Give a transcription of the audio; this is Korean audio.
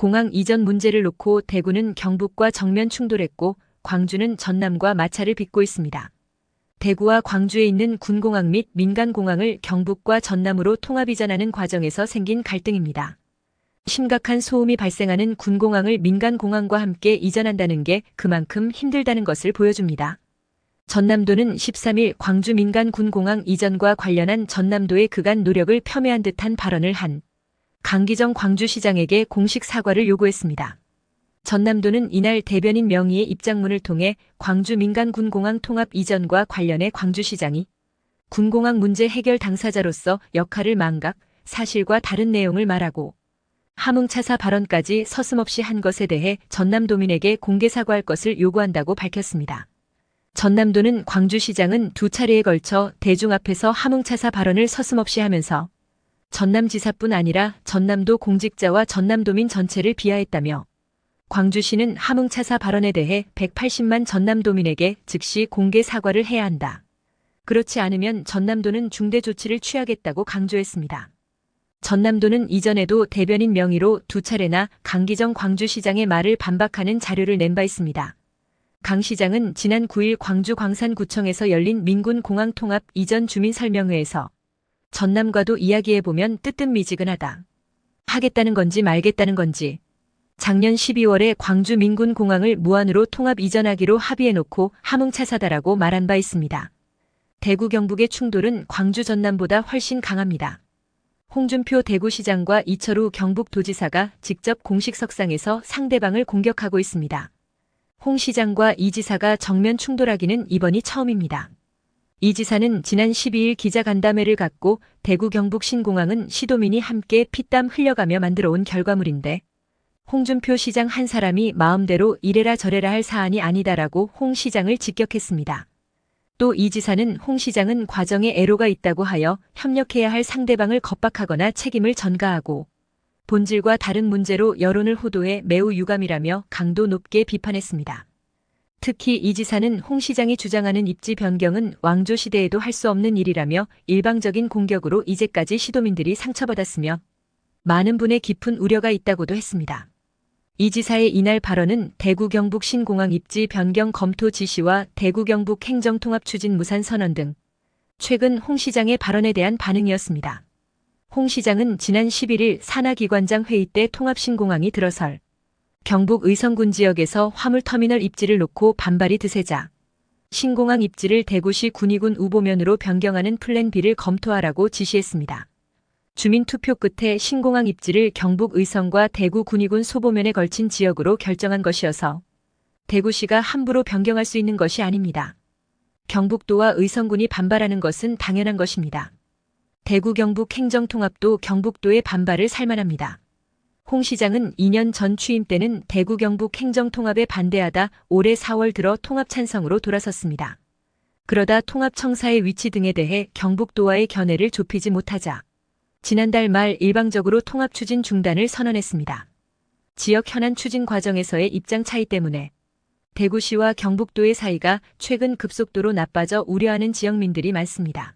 공항 이전 문제를 놓고 대구는 경북과 정면 충돌했고 광주는 전남과 마찰을 빚고 있습니다. 대구와 광주에 있는 군공항 및 민간공항을 경북과 전남으로 통합 이전하는 과정에서 생긴 갈등입니다. 심각한 소음이 발생하는 군공항을 민간공항과 함께 이전한다는 게 그만큼 힘들다는 것을 보여줍니다. 전남도는 13일 광주 민간군공항 이전과 관련한 전남도의 그간 노력을 폄훼한 듯한 발언을 한 강기정 광주시장에게 공식 사과를 요구했습니다. 전남도는 이날 대변인 명의의 입장문을 통해 광주 민간군공항 통합 이전과 관련해 광주시장이 군공항 문제 해결 당사자로서 역할을 망각, 사실과 다른 내용을 말하고 함흥차사 발언까지 서슴없이 한 것에 대해 전남도민에게 공개 사과할 것을 요구한다고 밝혔습니다. 전남도는 광주시장은 두 차례에 걸쳐 대중 앞에서 함흥차사 발언을 서슴없이 하면서 전남지사뿐 아니라 전남도 공직자와 전남도민 전체를 비하했다며 광주시는 함흥차사 발언에 대해 180만 전남도민에게 즉시 공개 사과를 해야 한다. 그렇지 않으면 전남도는 중대 조치를 취하겠다고 강조했습니다. 전남도는 이전에도 대변인 명의로 두 차례나 강기정 광주시장의 말을 반박하는 자료를 낸 바 있습니다. 강 시장은 지난 9일 광주 광산구청에서 열린 민군공항 통합 이전 주민설명회에서 전남과도 이야기해보면 뜨뜻미지근하다. 하겠다는 건지 말겠다는 건지 작년 12월에 광주 민군공항을 무한으로 통합 이전하기로 합의해놓고 함흥차사다라고 말한 바 있습니다. 대구 경북의 충돌은 광주 전남보다 훨씬 강합니다. 홍준표 대구시장과 이철우 경북도지사가 직접 공식석상에서 상대방을 공격하고 있습니다. 홍 시장과 이 지사가 정면 충돌하기는 이번이 처음입니다. 이 지사는 지난 12일 기자간담회를 갖고 대구 경북 신공항은 시도민이 함께 피땀 흘려가며 만들어온 결과물인데 홍준표 시장 한 사람이 마음대로 이래라 저래라 할 사안이 아니다라고 홍 시장을 직격했습니다. 또 이 지사는 홍 시장은 과정에 애로가 있다고 하여 협력해야 할 상대방을 겁박하거나 책임을 전가하고 본질과 다른 문제로 여론을 호도해 매우 유감이라며 강도 높게 비판했습니다. 특히 이 지사는 홍 시장이 주장하는 입지 변경은 왕조 시대에도 할 수 없는 일이라며 일방적인 공격으로 이제까지 시도민들이 상처받았으며 많은 분의 깊은 우려가 있다고도 했습니다. 이 지사의 이날 발언은 대구 경북 신공항 입지 변경 검토 지시와 대구 경북 행정통합 추진 무산 선언 등 최근 홍 시장의 발언에 대한 반응이었습니다. 홍 시장은 지난 11일 산하기관장 회의 때 통합신공항이 들어설 경북 의성군 지역에서 화물터미널 입지를 놓고 반발이 드세자 신공항 입지를 대구시 군위군 우보면으로 변경하는 플랜 B를 검토하라고 지시했습니다. 주민투표 끝에 신공항 입지를 경북 의성과 대구 군위군 소보면에 걸친 지역으로 결정한 것이어서 대구시가 함부로 변경할 수 있는 것이 아닙니다. 경북도와 의성군이 반발하는 것은 당연한 것입니다. 대구 경북 행정통합도 경북도의 반발을 살만합니다. 홍 시장은 2년 전 취임 때는 대구 경북 행정통합에 반대하다 올해 4월 들어 통합 찬성으로 돌아섰습니다. 그러다 통합청사의 위치 등에 대해 경북도와의 견해를 좁히지 못하자 지난달 말 일방적으로 통합 추진 중단을 선언했습니다. 지역 현안 추진 과정에서의 입장 차이 때문에 대구시와 경북도의 사이가 최근 급속도로 나빠져 우려하는 지역민들이 많습니다.